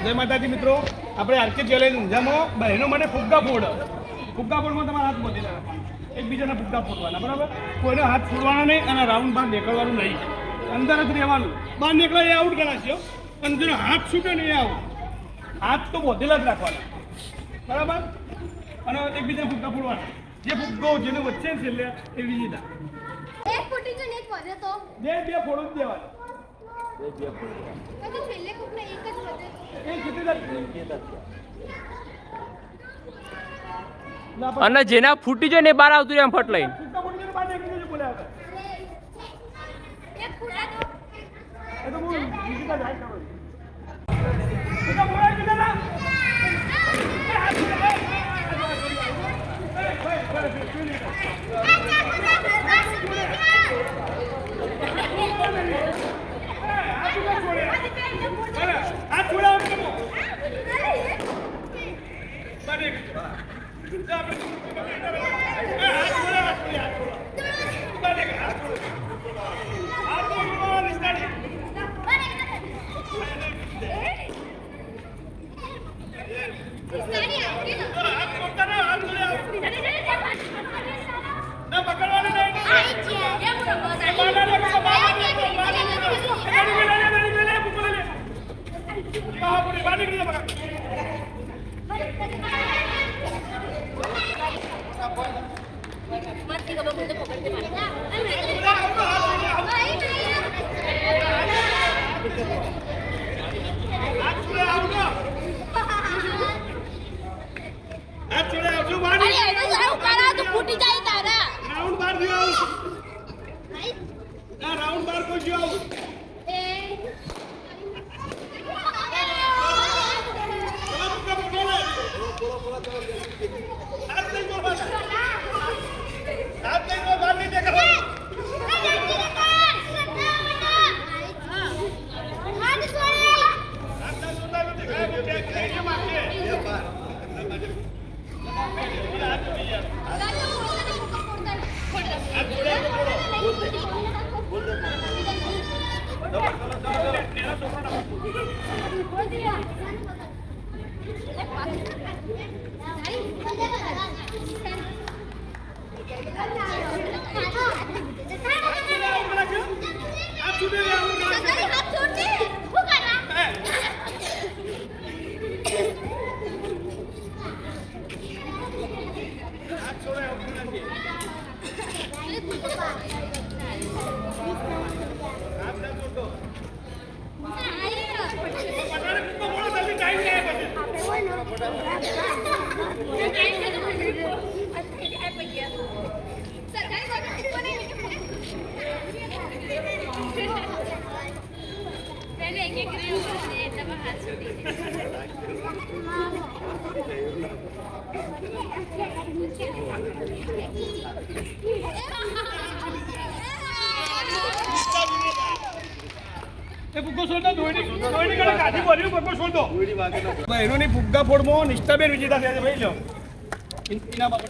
જય માતાજી મિત્રો, આપણે આરકે ચેલેન્જ ઊંઝામાં બહેનો માટે ફુગ્ગા ફોડમાં તમારા હાથ બાંધી લેવાના, એકબીજાના ફુગ્ગા ફોડવાના, બરાબર? કોઈને હાથ ફોડવાના નહીં અને રાઉન્ડ બહાર નીકળવાનું નહીં, અંદર જ રહેવાનું. બહાર નીકળે એ આઉટ ગણાશે, પણ જેનો હાથ છૂટે ને એ આઉટ. હાથ તો બોધેલા જ રાખવાના, બરાબર? અને એકબીજા ફુગ્ગા ફોડવાના, જે ફુગ્ગો જેને વચ્ચે છેલ્લે એ વિજેતા. એક ફૂટી તો એક વધે તો બે ફોડો જ દેવાના. તો છેલ્લે કોકને એક જ વધે એ છૂટી જાય. અને જેના ફૂટી જાય ને બહાર આવતું રહે એમ ફટ લઈને. ફુગ્ગા ફોડીને બહાર નીકળી જજો બોલ્યા હતા. એક ફૂટા તો એ તો બોલ વિજેતા જાય કરો. ફુગ્ગા ફોડાય કે ના? ફૂટી જાય તારા રાઉન્ડ બાર દિયો. ના રાઉન્ડ બાર કોઈ જો. બહેનોની ફુગ્ગા ફોડમાં નિષ્ઠાબેન વિજેતા થયા છે. ભાઈ લો ઇનામ આપો.